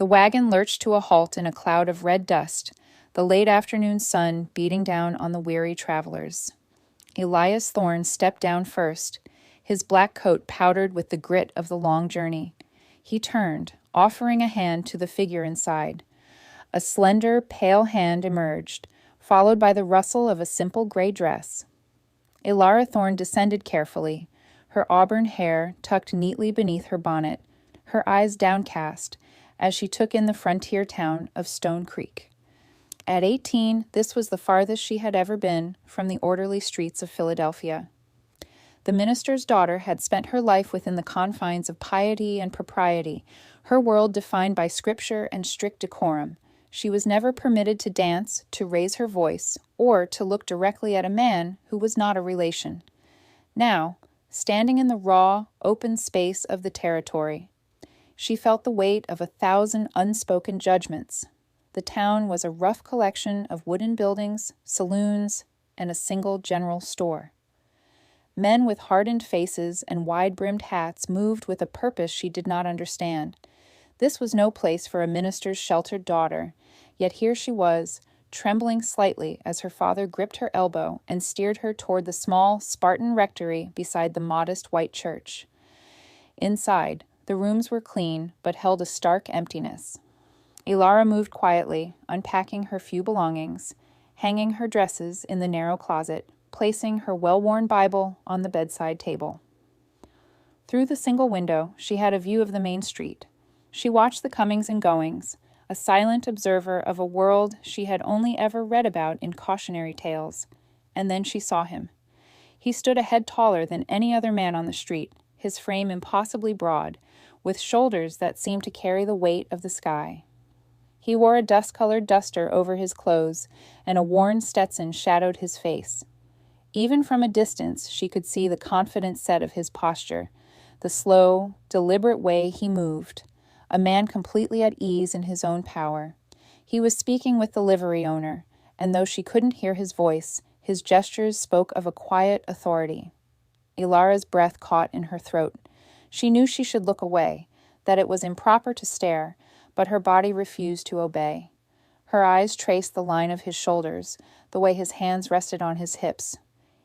The wagon lurched to a halt in a cloud of red dust, the late afternoon sun beating down on the weary travelers. Elias Thorne stepped down first, his black coat powdered with the grit of the long journey. He turned, offering a hand to the figure inside. A slender, pale hand emerged, followed by the rustle of a simple gray dress. Elara Thorne descended carefully, her auburn hair tucked neatly beneath her bonnet, her eyes downcast, as she took in the frontier town of Stone Creek. At 18, this was the farthest she had ever been from the orderly streets of Philadelphia. The minister's daughter had spent her life within the confines of piety and propriety, her world defined by scripture and strict decorum. She was never permitted to dance, to raise her voice, or to look directly at a man who was not a relation. Now, standing in the raw, open space of the territory, she felt the weight of 1,000 unspoken judgments. The town was a rough collection of wooden buildings, saloons, and a single general store. Men with hardened faces and wide-brimmed hats moved with a purpose she did not understand. This was no place for a minister's sheltered daughter, yet here she was, trembling slightly as her father gripped her elbow and steered her toward the small, Spartan rectory beside the modest white church. Inside, the rooms were clean, but held a stark emptiness. Elara moved quietly, unpacking her few belongings, hanging her dresses in the narrow closet, placing her well-worn Bible on the bedside table. Through the single window, she had a view of the main street. She watched the comings and goings, a silent observer of a world she had only ever read about in cautionary tales. And then she saw him. He stood a head taller than any other man on the street, his frame impossibly broad, with shoulders that seemed to carry the weight of the sky. He wore a dust-colored duster over his clothes, and a worn Stetson shadowed his face. Even from a distance, she could see the confident set of his posture, the slow, deliberate way he moved, a man completely at ease in his own power. He was speaking with the livery owner, and though she couldn't hear his voice, his gestures spoke of a quiet authority. Elara's breath caught in her throat. She knew she should look away, that it was improper to stare, but her body refused to obey. Her eyes traced the line of his shoulders, the way his hands rested on his hips.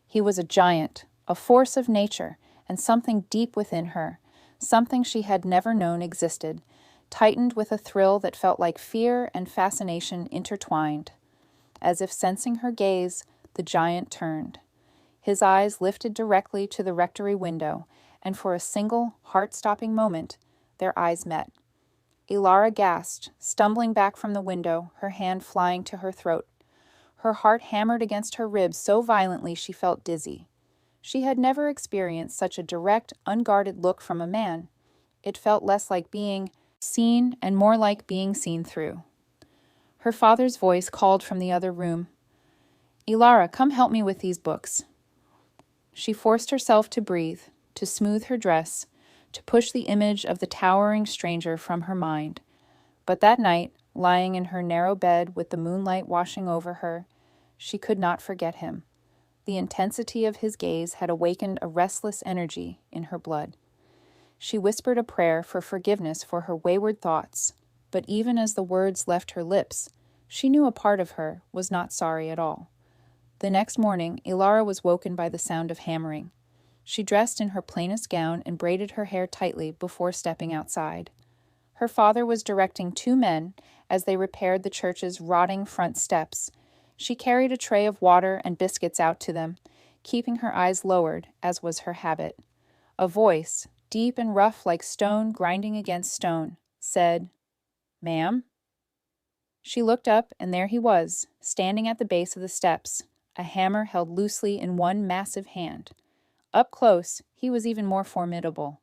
He was a giant, a force of nature, and something deep within her, something she had never known existed, tightened with a thrill that felt like fear and fascination intertwined. As if sensing her gaze, the giant turned. His eyes lifted directly to the rectory window, and for a single, heart-stopping moment, their eyes met. Elara gasped, stumbling back from the window, her hand flying to her throat. Her heart hammered against her ribs so violently she felt dizzy. She had never experienced such a direct, unguarded look from a man. It felt less like being seen and more like being seen through. Her father's voice called from the other room. "Elara, come help me with these books." She forced herself to breathe, to smooth her dress, to push the image of the towering stranger from her mind. But that night, lying in her narrow bed with the moonlight washing over her, she could not forget him. The intensity of his gaze had awakened a restless energy in her blood. She whispered a prayer for forgiveness for her wayward thoughts, but even as the words left her lips, she knew a part of her was not sorry at all. The next morning, Elara was woken by the sound of hammering. She dressed in her plainest gown and braided her hair tightly before stepping outside. Her father was directing two men as they repaired the church's rotting front steps. She carried a tray of water and biscuits out to them, keeping her eyes lowered, as was her habit. A voice, deep and rough like stone grinding against stone, said, "Ma'am?" She looked up, and there he was, standing at the base of the steps, a hammer held loosely in one massive hand. Up close, he was even more formidable.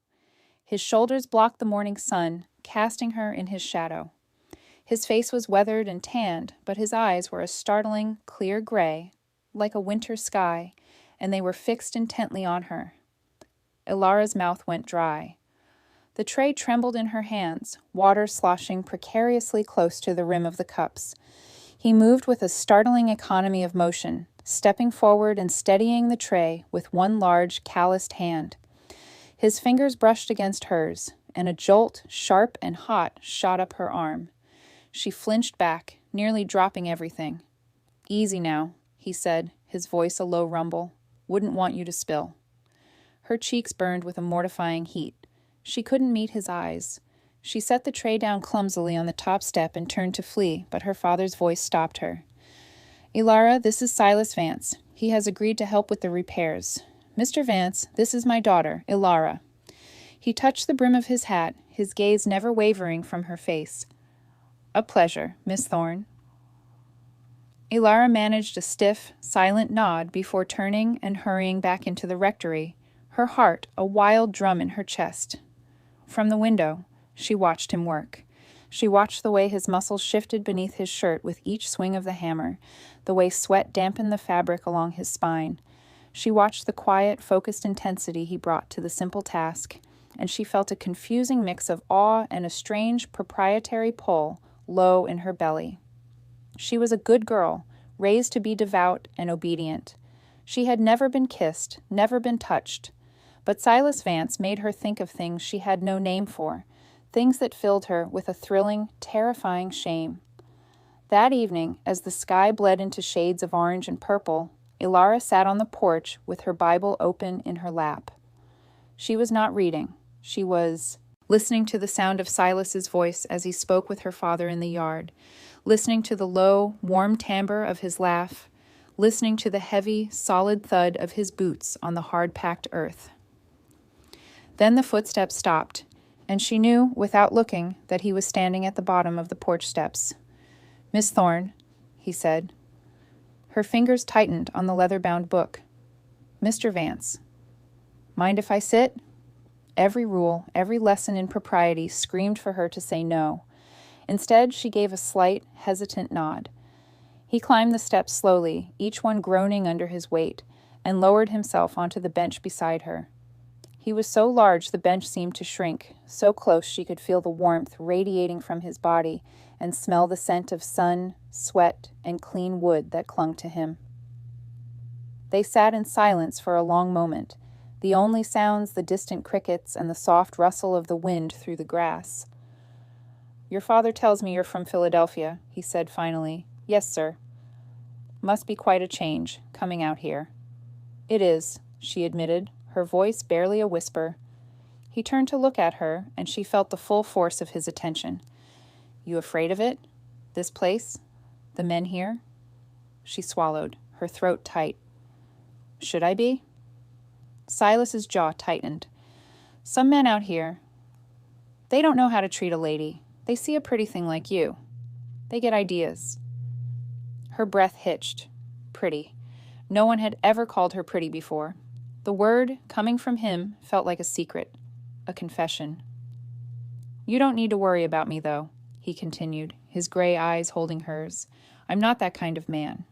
His shoulders blocked the morning sun, casting her in his shadow. His face was weathered and tanned, but his eyes were a startling, clear gray, like a winter sky, and they were fixed intently on her. Elara's mouth went dry. The tray trembled in her hands, water sloshing precariously close to the rim of the cups. He moved with a startling economy of motion, stepping forward and steadying the tray with one large, calloused hand. His fingers brushed against hers. and a jolt, sharp and hot, shot up her arm. She flinched back, nearly dropping everything. "Easy now," he said, his voice a low rumble. "Wouldn't want you to spill." Her cheeks burned with a mortifying heat. She couldn't meet his eyes. She set the tray down clumsily on the top step and turned to flee, but her father's voice stopped her. "Elara, this is Silas Vance. He has agreed to help with the repairs. Mr. Vance, this is my daughter, Elara." He touched the brim of his hat, his gaze never wavering from her face. "A pleasure, Miss Thorne." Elara managed a stiff, silent nod before turning and hurrying back into the rectory, her heart a wild drum in her chest. From the window, she watched him work. She watched the way his muscles shifted beneath his shirt with each swing of the hammer, the way sweat dampened the fabric along his spine. She watched the quiet, focused intensity he brought to the simple task, and she felt a confusing mix of awe and a strange, proprietary pull low in her belly. She was a good girl, raised to be devout and obedient. She had never been kissed, never been touched. But Silas Vance made her think of things she had no name for, things that filled her with a thrilling, terrifying shame. That evening, as the sky bled into shades of orange and purple, Elara sat on the porch with her Bible open in her lap. She was not reading. She was listening to the sound of Silas's voice as he spoke with her father in the yard, listening to the low, warm timbre of his laugh, listening to the heavy, solid thud of his boots on the hard-packed earth. Then the footsteps stopped, and she knew, without looking, that he was standing at the bottom of the porch steps. "Miss Thorne," he said. Her fingers tightened on the leather-bound book. "Mr. Vance." "Mind if I sit?" Every rule, every lesson in propriety screamed for her to say no. Instead, she gave a slight, hesitant nod. He climbed the steps slowly, each one groaning under his weight, and lowered himself onto the bench beside her. He was so large the bench seemed to shrink, so close she could feel the warmth radiating from his body and smell the scent of sun, sweat, and clean wood that clung to him. They sat in silence for a long moment, the only sounds the distant crickets and the soft rustle of the wind through the grass. "Your father tells me you're from Philadelphia," he said finally. "Yes, sir." "Must be quite a change, coming out here." "It is," she admitted, her voice barely a whisper. He turned to look at her, and she felt the full force of his attention. "You afraid of it? This place? The men here?" She swallowed, her throat tight. "Should I be?" Silas's jaw tightened. "Some men out here, they don't know how to treat a lady. They see a pretty thing like you. They get ideas." Her breath hitched. Pretty. No one had ever called her pretty before. The word, coming from him, felt like a secret, a confession. "You don't need to worry about me, though," he continued, his gray eyes holding hers. "I'm not that kind of man."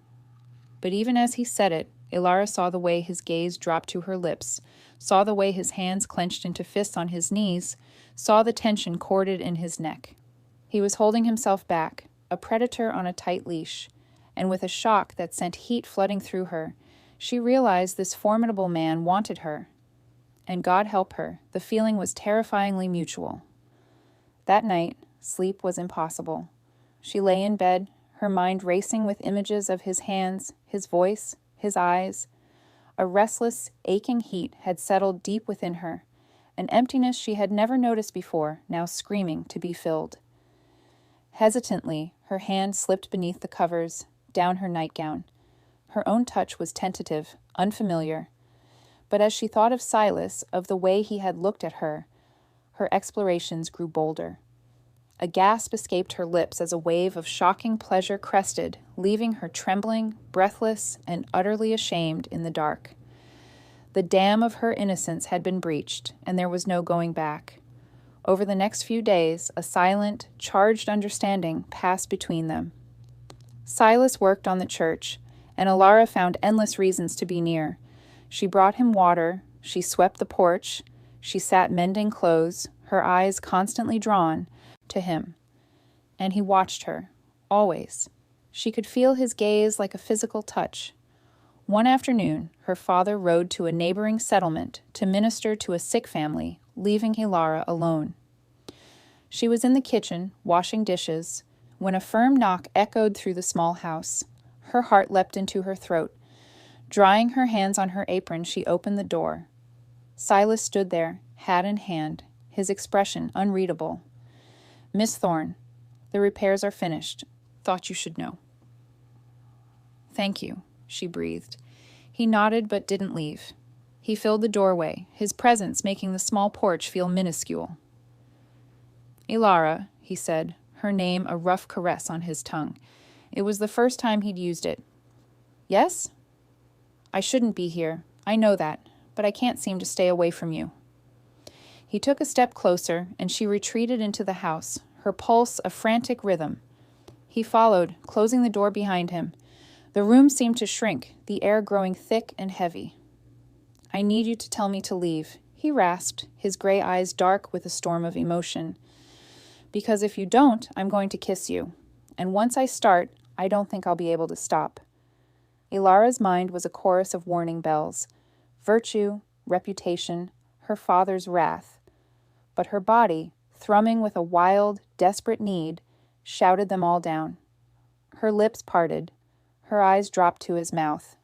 But even as he said it, Elara saw the way his gaze dropped to her lips, saw the way his hands clenched into fists on his knees, saw the tension corded in his neck. He was holding himself back, a predator on a tight leash, and with a shock that sent heat flooding through her, she realized this formidable man wanted her. And God help her, the feeling was terrifyingly mutual. That night, sleep was impossible. She lay in bed, her mind racing with images of his hands, his voice, his eyes. A restless, aching heat had settled deep within her, an emptiness she had never noticed before, now screaming to be filled. Hesitantly, her hand slipped beneath the covers, down her nightgown. Her own touch was tentative, unfamiliar. But as she thought of Silas, of the way he had looked at her, her explorations grew bolder. A gasp escaped her lips as a wave of shocking pleasure crested, leaving her trembling, breathless, and utterly ashamed in the dark. The dam of her innocence had been breached, and there was no going back. Over the next few days, a silent, charged understanding passed between them. Silas worked on the church, and Elara found endless reasons to be near. She brought him water, she swept the porch, she sat mending clothes, her eyes constantly drawn to him. And he watched her, always. She could feel his gaze like a physical touch. One afternoon, her father rode to a neighboring settlement to minister to a sick family, leaving Elara alone. She was in the kitchen, washing dishes, when a firm knock echoed through the small house. Her heart leapt into her throat. Drying her hands on her apron, she opened the door. Silas stood there, hat in hand, his expression unreadable. "Miss Thorne, the repairs are finished. Thought you should know." "Thank you," she breathed. He nodded but didn't leave. He filled the doorway, his presence making the small porch feel minuscule. "Elara," he said, her name a rough caress on his tongue. It was the first time he'd used it. "Yes?" "I shouldn't be here. I know that, but I can't seem to stay away from you." He took a step closer, and she retreated into the house, her pulse a frantic rhythm. He followed, closing the door behind him. The room seemed to shrink, the air growing thick and heavy. "I need you to tell me to leave," he rasped, his gray eyes dark with a storm of emotion. "Because if you don't, I'm going to kiss you. And once I start, I don't think I'll be able to stop." Elara's mind was a chorus of warning bells. Virtue, reputation, her father's wrath. But her body, thrumming with a wild, desperate need, shouted them all down. Her lips parted. Her eyes dropped to his mouth.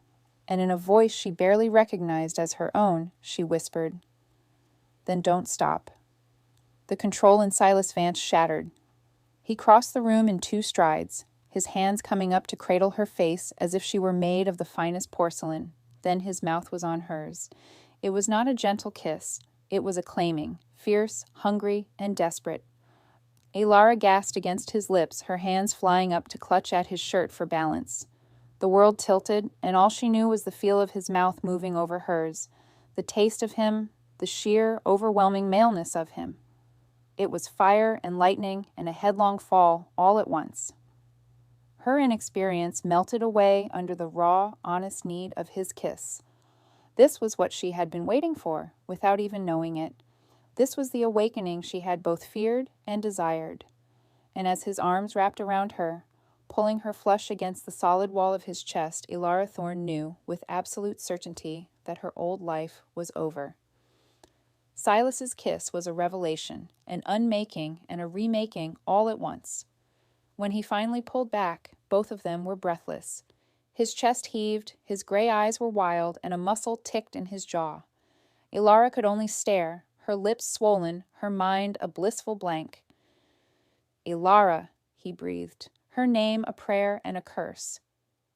And in a voice she barely recognized as her own, she whispered, "Then don't stop." The control in Silas Vance shattered. He crossed the room in 2 strides, his hands coming up to cradle her face as if she were made of the finest porcelain. Then his mouth was on hers. It was not a gentle kiss. It was a claiming, fierce, hungry, and desperate. Elara gasped against his lips, her hands flying up to clutch at his shirt for balance. The world tilted, and all she knew was the feel of his mouth moving over hers, the taste of him, the sheer, overwhelming maleness of him. It was fire and lightning and a headlong fall all at once. Her inexperience melted away under the raw, honest need of his kiss. This was what she had been waiting for, without even knowing it. This was the awakening she had both feared and desired. And as his arms wrapped around her, pulling her flush against the solid wall of his chest, Elara Thorne knew, with absolute certainty, that her old life was over. Silas's kiss was a revelation, an unmaking and a remaking all at once. When he finally pulled back, both of them were breathless. His chest heaved, his gray eyes were wild, and a muscle ticked in his jaw. Elara could only stare, her lips swollen, her mind a blissful blank. "Elara," he breathed, her name a prayer and a curse.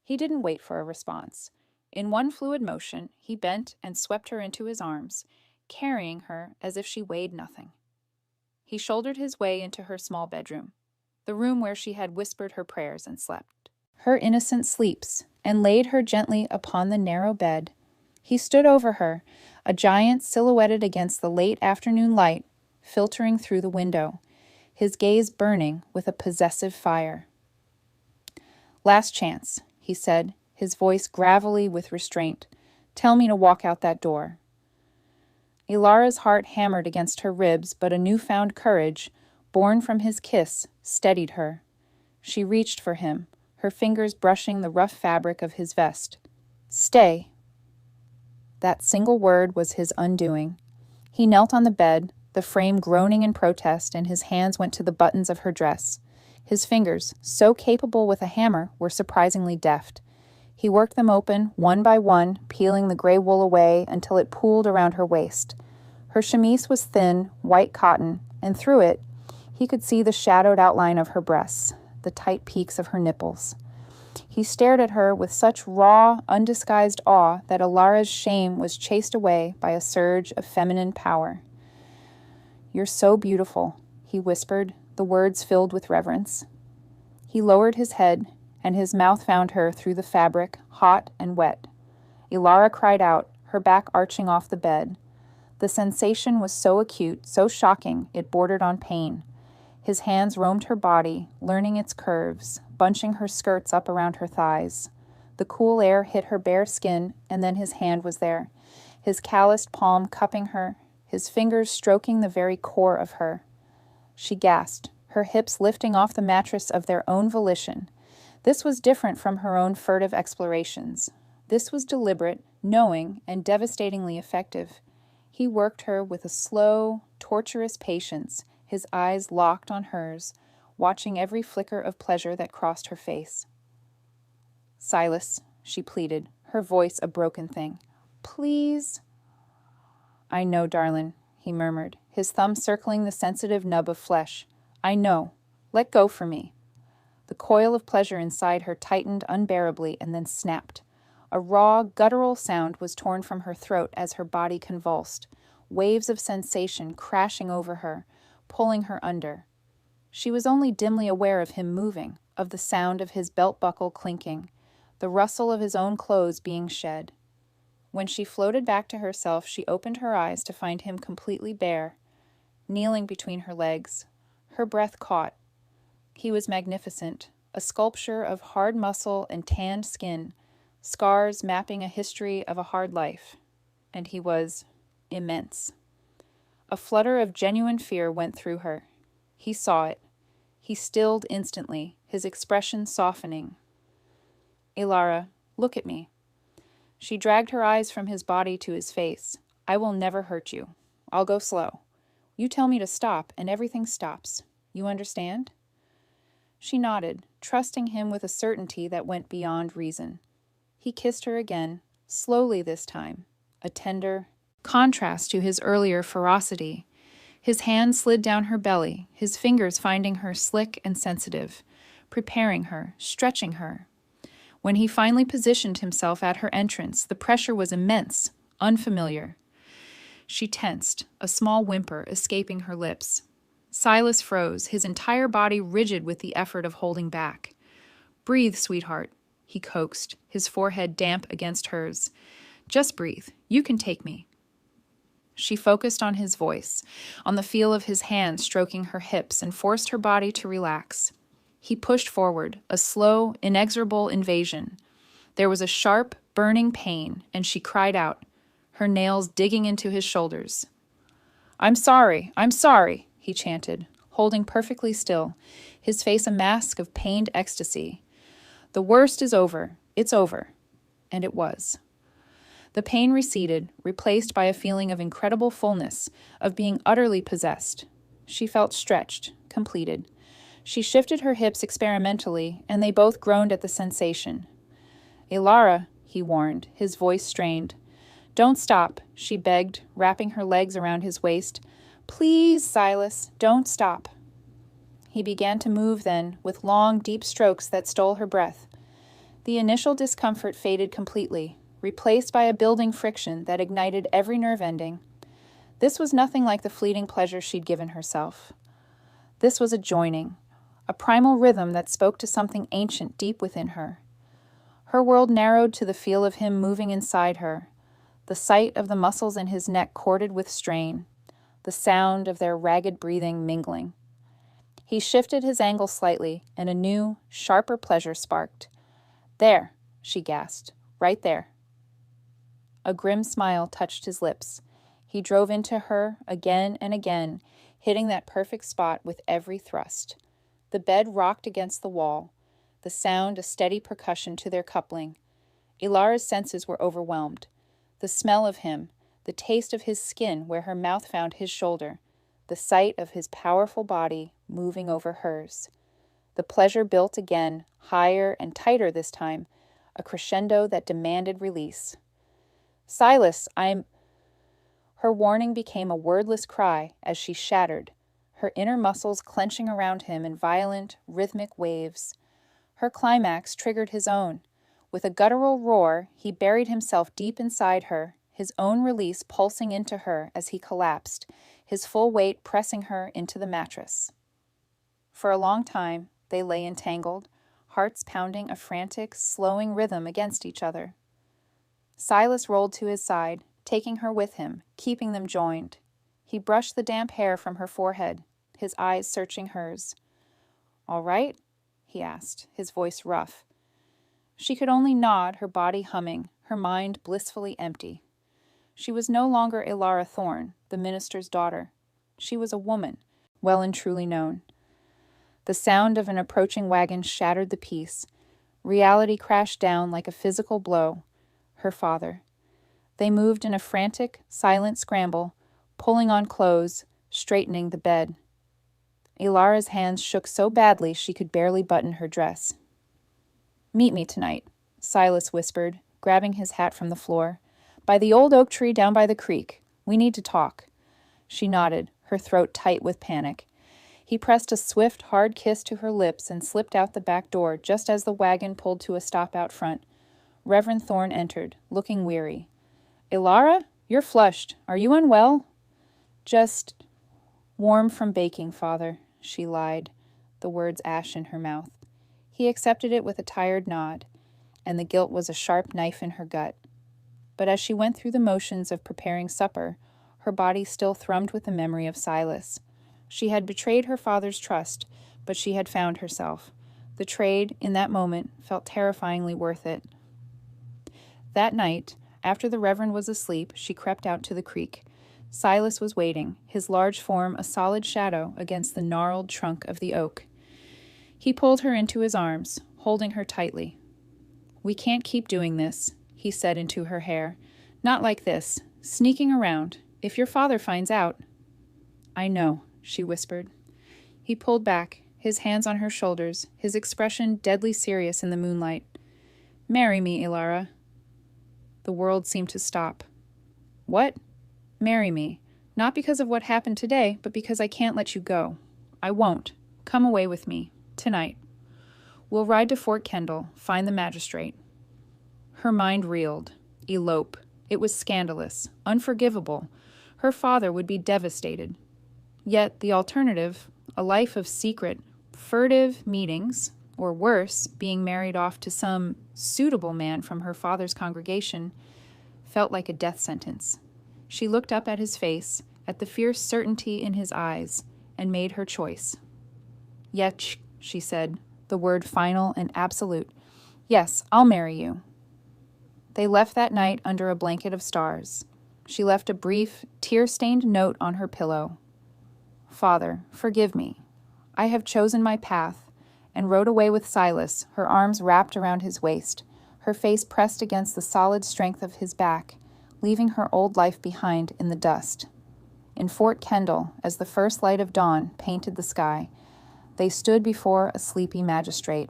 He didn't wait for a response. In one fluid motion, he bent and swept her into his arms, carrying her as if she weighed nothing. He shouldered his way into her small bedroom, the room where she had whispered her prayers and slept. Her innocent sleeps, and laid her gently upon the narrow bed. He stood over her, a giant silhouetted against the late afternoon light, filtering through the window, his gaze burning with a possessive fire. "Last chance," he said, his voice gravelly with restraint. "Tell me to walk out that door." Elara's heart hammered against her ribs, but a newfound courage, born from his kiss, steadied her. She reached for him, her fingers brushing the rough fabric of his vest. "Stay." That single word was his undoing. He knelt on the bed, the frame groaning in protest, and his hands went to the buttons of her dress. His fingers, so capable with a hammer, were surprisingly deft. He worked them open, one by one, peeling the gray wool away until it pooled around her waist. Her chemise was thin, white cotton, and through it, he could see the shadowed outline of her breasts, the tight peaks of her nipples. He stared at her with such raw, undisguised awe that Elara's shame was chased away by a surge of feminine power. "You're so beautiful," he whispered, the words filled with reverence. He lowered his head, and his mouth found her through the fabric, hot and wet. Elara cried out, her back arching off the bed. The sensation was so acute, so shocking, it bordered on pain. His hands roamed her body, learning its curves, bunching her skirts up around her thighs. The cool air hit her bare skin, and then his hand was there, his calloused palm cupping her, his fingers stroking the very core of her. She gasped, her hips lifting off the mattress of their own volition. This was different from her own furtive explorations. This was deliberate, knowing, and devastatingly effective. He worked her with a slow, torturous patience, his eyes locked on hers, watching every flicker of pleasure that crossed her face. "Silas," she pleaded, her voice a broken thing. "Please." "I know, darlin'," he murmured, his thumb circling the sensitive nub of flesh. "I know. Let go for me." The coil of pleasure inside her tightened unbearably and then snapped. A raw, guttural sound was torn from her throat as her body convulsed, waves of sensation crashing over her, pulling her under. She was only dimly aware of him moving, of the sound of his belt buckle clinking, the rustle of his own clothes being shed. When she floated back to herself, she opened her eyes to find him completely bare, kneeling between her legs. Her breath caught. He was magnificent, a sculpture of hard muscle and tanned skin, scars mapping a history of a hard life. And he was immense. A flutter of genuine fear went through her. He saw it. He stilled instantly, his expression softening. "Ilara, look at me." She dragged her eyes from his body to his face. "I will never hurt you. I'll go slow. You tell me to stop, and everything stops. You understand?" She nodded, trusting him with a certainty that went beyond reason. He kissed her again, slowly this time, a tender contrast to his earlier ferocity. His hand slid down her belly, his fingers finding her slick and sensitive, preparing her, stretching her. When he finally positioned himself at her entrance, the pressure was immense, unfamiliar. She tensed, a small whimper escaping her lips. Silas froze, his entire body rigid with the effort of holding back. "Breathe, sweetheart," he coaxed, his forehead damp against hers. "Just breathe. You can take me." She focused on his voice, on the feel of his hand stroking her hips, and forced her body to relax. He pushed forward, a slow, inexorable invasion. There was a sharp, burning pain, and she cried out, her nails digging into his shoulders. I'm sorry," he chanted, holding perfectly still, his face a mask of pained ecstasy. "The worst is over. It's over." And it was. The pain receded, replaced by a feeling of incredible fullness, of being utterly possessed. She felt stretched, completed. She shifted her hips experimentally, and they both groaned at the sensation. "Ilara," he warned, his voice strained. "Don't stop," she begged, wrapping her legs around his waist. "Please, Silas, don't stop." He began to move then, with long, deep strokes that stole her breath. The initial discomfort faded completely, replaced by a building friction that ignited every nerve ending. This was nothing like the fleeting pleasure she'd given herself. This was a joining, a primal rhythm that spoke to something ancient deep within her. Her world narrowed to the feel of him moving inside her, the sight of the muscles in his neck corded with strain, the sound of their ragged breathing mingling. He shifted his angle slightly, and a new, sharper pleasure sparked. "There," she gasped, "right there." A grim smile touched his lips. He drove into her again and again, hitting that perfect spot with every thrust. The bed rocked against the wall, the sound a steady percussion to their coupling. Ilara's senses were overwhelmed. The smell of him, the taste of his skin where her mouth found his shoulder, the sight of his powerful body moving over hers. The pleasure built again, higher and tighter this time, a crescendo that demanded release. "Silas, I'm—" Her warning became a wordless cry as she shattered, her inner muscles clenching around him in violent, rhythmic waves. Her climax triggered his own. With a guttural roar, he buried himself deep inside her, his own release pulsing into her as he collapsed, his full weight pressing her into the mattress. For a long time, they lay entangled, hearts pounding a frantic, slowing rhythm against each other. Silas rolled to his side, taking her with him, keeping them joined. He brushed the damp hair from her forehead, his eyes searching hers. "All right?" he asked, his voice rough. She could only nod, her body humming, her mind blissfully empty. She was no longer Ilara Thorne, the minister's daughter. She was a woman, well and truly known. The sound of an approaching wagon shattered the peace. Reality crashed down like a physical blow. Her father. They moved in a frantic, silent scramble, pulling on clothes, straightening the bed. Ilara's hands shook so badly she could barely button her dress. "Meet me tonight," Silas whispered, grabbing his hat from the floor. "By the old oak tree down by the creek. We need to talk." She nodded, her throat tight with panic. He pressed a swift, hard kiss to her lips and slipped out the back door just as the wagon pulled to a stop out front. Reverend Thorne entered, looking weary. "Ilara, you're flushed. Are you unwell?" "Just warm from baking, Father," she lied, the words ash in her mouth. He accepted it with a tired nod, and the guilt was a sharp knife in her gut. But as she went through the motions of preparing supper, her body still thrummed with the memory of Silas. She had betrayed her father's trust, but she had found herself. The trade, in that moment, felt terrifyingly worth it. That night, after the Reverend was asleep, she crept out to the creek. Silas was waiting, his large form a solid shadow against the gnarled trunk of the oak. He pulled her into his arms, holding her tightly. "We can't keep doing this," he said into her hair. "Not like this, sneaking around. If your father finds out—" "I know," she whispered. He pulled back, his hands on her shoulders, his expression deadly serious in the moonlight. "Marry me, Ilara." The world seemed to stop. "What?" "Marry me. Not because of what happened today, but because I can't let you go. I won't. Come away with me. Tonight. We'll ride to Fort Kendall, find the magistrate." Her mind reeled. Elope. It was scandalous, unforgivable. Her father would be devastated. Yet the alternative, a life of secret, furtive meetings, or worse, being married off to some suitable man from her father's congregation, felt like a death sentence. She looked up at his face, at the fierce certainty in his eyes, and made her choice. "Yes," she said, the word final and absolute. "Yes, I'll marry you." They left that night under a blanket of stars. She left a brief, tear-stained note on her pillow. "Father, forgive me. I have chosen my path," and rode away with Silas, her arms wrapped around his waist, her face pressed against the solid strength of his back, leaving her old life behind in the dust. In Fort Kendall, as the first light of dawn painted the sky, they stood before a sleepy magistrate.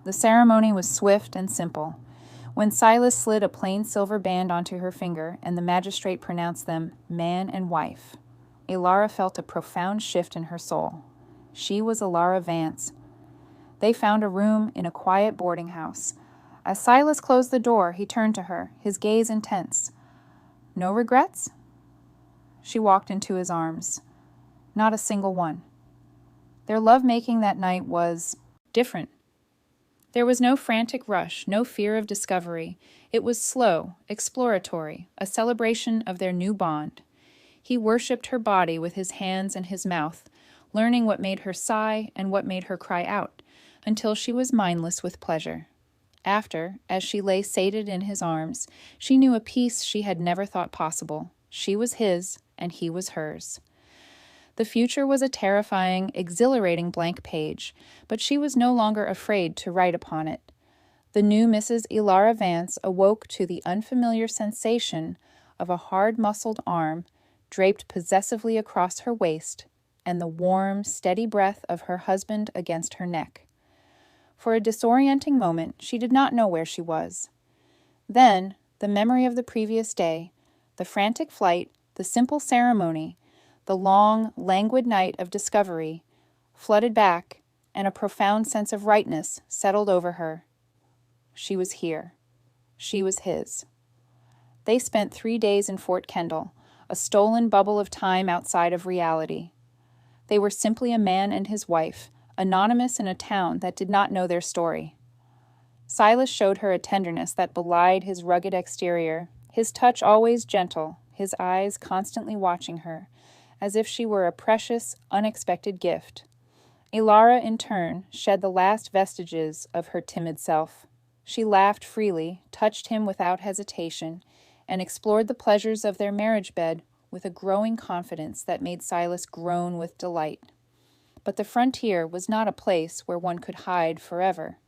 The ceremony was swift and simple. When Silas slid a plain silver band onto her finger and the magistrate pronounced them man and wife, Ilara felt a profound shift in her soul. She was Ilara Vance. They found a room in a quiet boarding house. As Silas closed the door, he turned to her, his gaze intense. "No regrets?" She walked into his arms. Not a single one. Their love-making that night was different. There was no frantic rush, no fear of discovery. It was slow, exploratory, a celebration of their new bond. He worshipped her body with his hands and his mouth, learning what made her sigh and what made her cry out, until she was mindless with pleasure. After, as she lay sated in his arms, she knew a peace she had never thought possible. She was his, and he was hers. The future was a terrifying, exhilarating blank page, but she was no longer afraid to write upon it. The new Mrs. Ilara Vance awoke to the unfamiliar sensation of a hard-muscled arm draped possessively across her waist, and the warm, steady breath of her husband against her neck. For a disorienting moment, she did not know where she was. Then, the memory of the previous day, the frantic flight, the simple ceremony, the long, languid night of discovery, flooded back, and a profound sense of rightness settled over her. She was here. She was his. They spent 3 days in Fort Kendall, a stolen bubble of time outside of reality. They were simply a man and his wife, anonymous in a town that did not know their story. Silas showed her a tenderness that belied his rugged exterior, his touch always gentle, his eyes constantly watching her, as if she were a precious, unexpected gift. Ilara, in turn, shed the last vestiges of her timid self. She laughed freely, touched him without hesitation, and explored the pleasures of their marriage bed with a growing confidence that made Silas groan with delight. But the frontier was not a place where one could hide forever.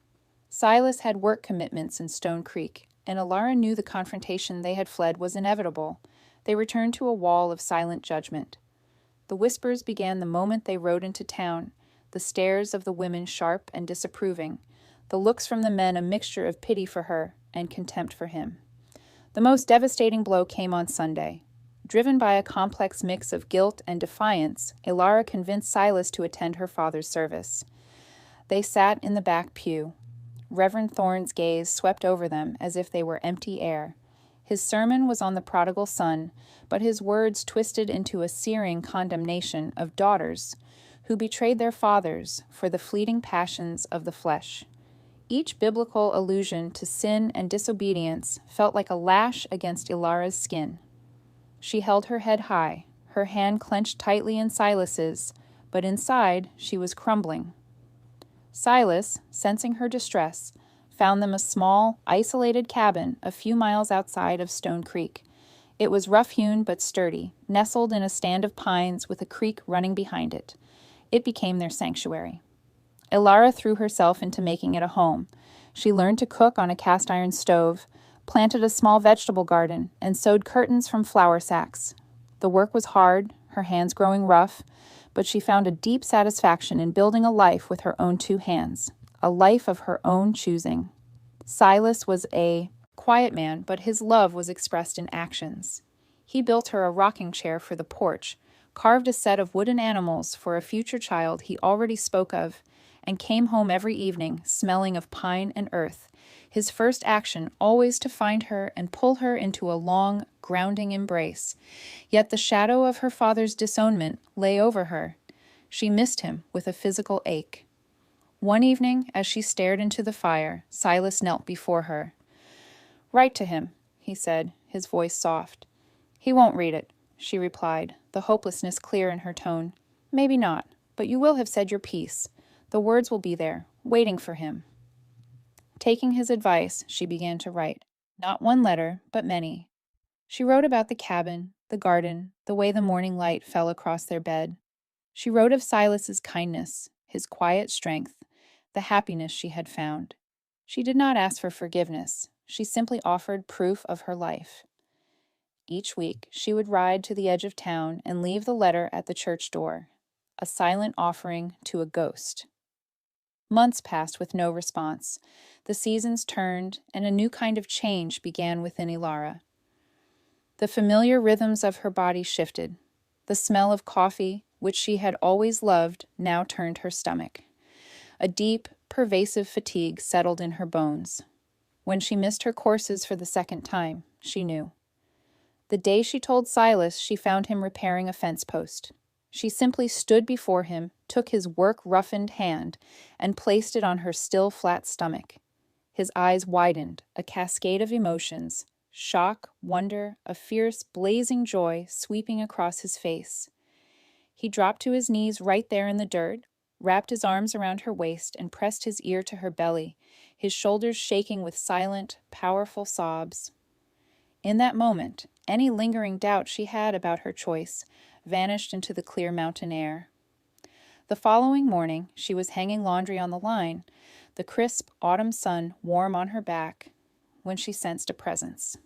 Silas had work commitments in Stone Creek, and Ilara knew the confrontation they had fled was inevitable. They returned to a wall of silent judgment. The whispers began the moment they rode into town, the stares of the women sharp and disapproving, the looks from the men a mixture of pity for her and contempt for him. The most devastating blow came on Sunday. Driven by a complex mix of guilt and defiance, Ilara convinced Silas to attend her father's service. They sat in the back pew. Reverend Thorne's gaze swept over them as if they were empty air. His sermon was on the prodigal son, but his words twisted into a searing condemnation of daughters who betrayed their fathers for the fleeting passions of the flesh. Each biblical allusion to sin and disobedience felt like a lash against Ilara's skin. She held her head high, her hand clenched tightly in Silas's, but inside she was crumbling. Silas, sensing her distress, found them a small, isolated cabin a few miles outside of Stone Creek. It was rough-hewn but sturdy, nestled in a stand of pines with a creek running behind it. It became their sanctuary. Ilara threw herself into making it a home. She learned to cook on a cast-iron stove, planted a small vegetable garden, and sewed curtains from flour sacks. The work was hard, her hands growing rough, but she found a deep satisfaction in building a life with her own two hands, a life of her own choosing. Silas was a quiet man, but his love was expressed in actions. He built her a rocking chair for the porch, carved a set of wooden animals for a future child he already spoke of, and came home every evening smelling of pine and earth, his first action always to find her and pull her into a long, grounding embrace. Yet the shadow of her father's disownment lay over her. She missed him with a physical ache. One evening, as she stared into the fire, Silas knelt before her. "Write to him," he said, his voice soft. "He won't read it," she replied, the hopelessness clear in her tone. "Maybe not, but you will have said your piece. The words will be there, waiting for him." Taking his advice, she began to write. Not one letter, but many. She wrote about the cabin, the garden, the way the morning light fell across their bed. She wrote of Silas's kindness, his quiet strength, the happiness she had found. She did not ask for forgiveness. She simply offered proof of her life. Each week, she would ride to the edge of town and leave the letter at the church door, a silent offering to a ghost. Months passed with no response. The seasons turned, and a new kind of change began within Ilara. The familiar rhythms of her body shifted. The smell of coffee, which she had always loved, now turned her stomach. A deep, pervasive fatigue settled in her bones. When she missed her courses for the second time, she knew. The day she told Silas, she found him repairing a fence post. She simply stood before him, took his work-roughened hand, and placed it on her still flat stomach. His eyes widened, a cascade of emotions, shock, wonder, a fierce, blazing joy sweeping across his face. He dropped to his knees right there in the dirt, wrapped his arms around her waist, and pressed his ear to her belly, his shoulders shaking with silent, powerful sobs. In that moment, any lingering doubt she had about her choice vanished into the clear mountain air. The following morning, she was hanging laundry on the line, the crisp autumn sun warm on her back, when she sensed a presence.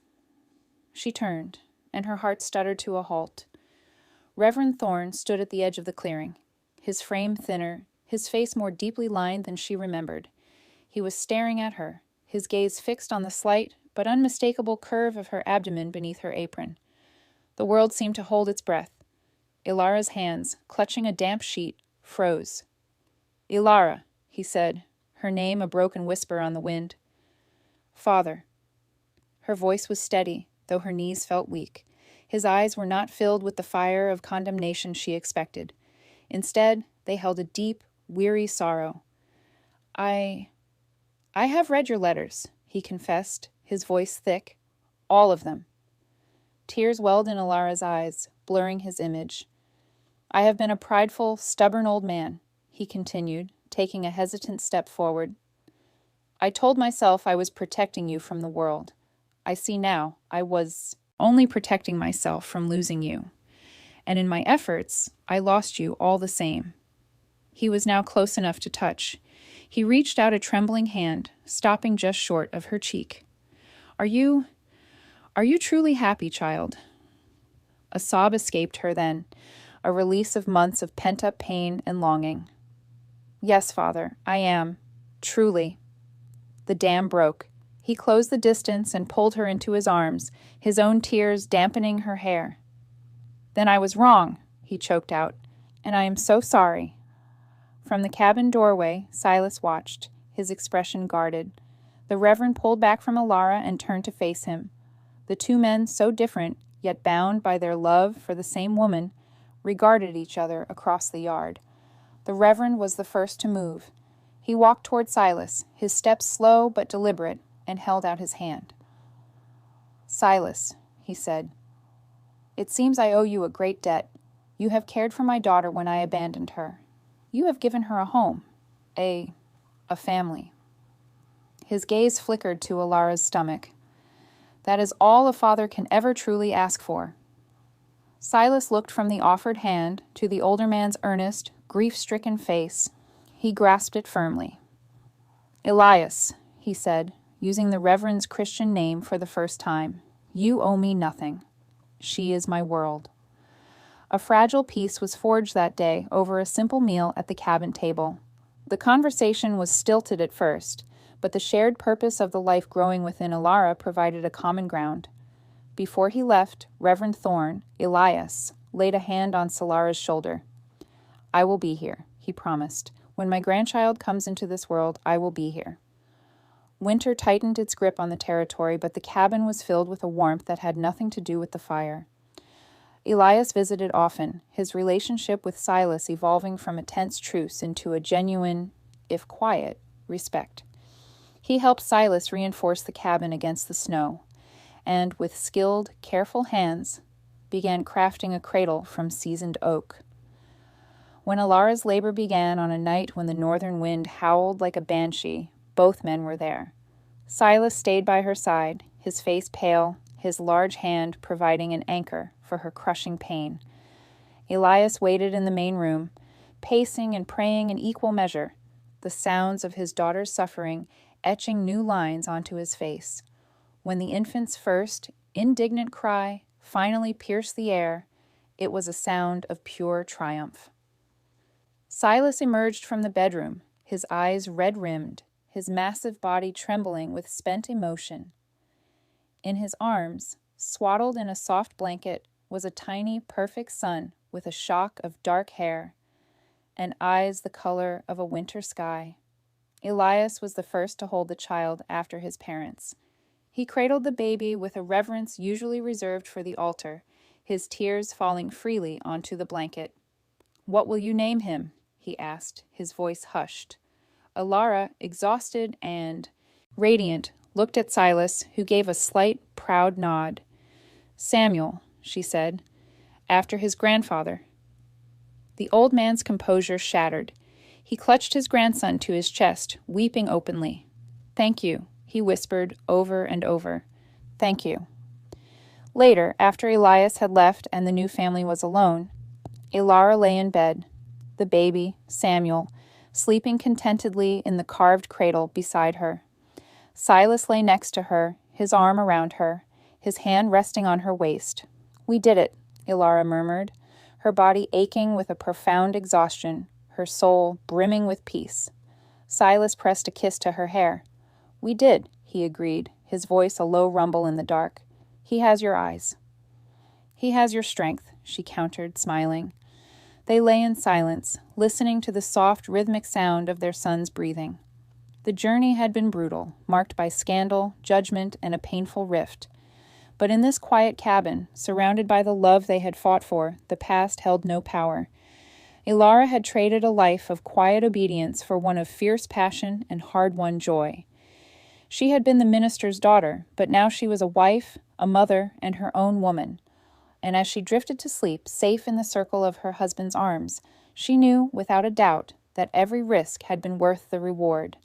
She turned, and her heart stuttered to a halt. Reverend Thorne stood at the edge of the clearing, his frame thinner, his face more deeply lined than she remembered. He was staring at her, his gaze fixed on the slight but unmistakable curve of her abdomen beneath her apron. The world seemed to hold its breath. Ilara's hands, clutching a damp sheet, froze. "Ilara," he said, her name a broken whisper on the wind. "Father." Her voice was steady, though her knees felt weak. His eyes were not filled with the fire of condemnation she expected. Instead, they held a deep, weary sorrow. I have read your letters," he confessed, his voice thick. "All of them." Tears welled in Ilara's eyes, blurring his image. "I have been a prideful, stubborn old man," he continued, taking a hesitant step forward. "I told myself I was protecting you from the world. I see now I was only protecting myself from losing you. And in my efforts, I lost you all the same." He was now close enough to touch. He reached out a trembling hand, stopping just short of her cheek. Are you truly happy, child?" A sob escaped her then, a release of months of pent-up pain and longing. "Yes, Father, I am. Truly." The dam broke. He closed the distance and pulled her into his arms, his own tears dampening her hair. "Then I was wrong," he choked out, "and I am so sorry." From the cabin doorway, Silas watched, his expression guarded. The Reverend pulled back from Alara and turned to face him. The two men, so different, yet bound by their love for the same woman, regarded each other across the yard. The Reverend was the first to move. He walked toward Silas, his steps slow but deliberate, and held out his hand. "Silas," he said, "it seems I owe you a great debt. You have cared for my daughter when I abandoned her. You have given her a home, a family." His gaze flickered to Alara's stomach. "That is all a father can ever truly ask for." Silas looked from the offered hand to the older man's earnest, grief-stricken face. He grasped it firmly. "Elias," he said, using the Reverend's Christian name for the first time, "you owe me nothing. She is my world." A fragile peace was forged that day over a simple meal at the cabin table. The conversation was stilted at first, but the shared purpose of the life growing within Alara provided a common ground. Before he left, Reverend Thorne, Elias, laid a hand on Solara's shoulder. "I will be here," he promised. "When my grandchild comes into this world, I will be here." Winter tightened its grip on the territory, but the cabin was filled with a warmth that had nothing to do with the fire. Elias visited often, his relationship with Silas evolving from a tense truce into a genuine, if quiet, respect. He helped Silas reinforce the cabin against the snow, and with skilled, careful hands, began crafting a cradle from seasoned oak. When Alara's labor began on a night when the northern wind howled like a banshee, both men were there. Silas stayed by her side, his face pale, his large hand providing an anchor for her crushing pain. Elias waited in the main room, pacing and praying in equal measure, the sounds of his daughter's suffering etching new lines onto his face. When the infant's first, indignant cry finally pierced the air, it was a sound of pure triumph. Silas emerged from the bedroom, his eyes red-rimmed, his massive body trembling with spent emotion. In his arms, swaddled in a soft blanket, was a tiny, perfect son with a shock of dark hair and eyes the color of a winter sky. Elias was the first to hold the child after his parents. He cradled the baby with a reverence usually reserved for the altar, his tears falling freely onto the blanket. "What will you name him?" he asked, his voice hushed. Alara, exhausted and radiant, looked at Silas, who gave a slight, proud nod. "Samuel," she said, "after his grandfather." The old man's composure shattered. He clutched his grandson to his chest, weeping openly. "Thank you," he whispered over and over. "Thank you." Later, after Elias had left and the new family was alone, Alara lay in bed, the baby, Samuel, sleeping contentedly in the carved cradle beside her. Silas lay next to her, his arm around her, his hand resting on her waist. "We did it," Alara murmured, her body aching with a profound exhaustion, her soul brimming with peace. Silas pressed a kiss to her hair. "We did," he agreed, his voice a low rumble in the dark. "He has your eyes." "He has your strength," she countered, smiling. They lay in silence, listening to the soft, rhythmic sound of their son's breathing. The journey had been brutal, marked by scandal, judgment, and a painful rift. But in this quiet cabin, surrounded by the love they had fought for, the past held no power. Alara had traded a life of quiet obedience for one of fierce passion and hard-won joy. She had been the minister's daughter, but now she was a wife, a mother, and her own woman. And as she drifted to sleep, safe in the circle of her husband's arms, she knew, without a doubt, that every risk had been worth the reward.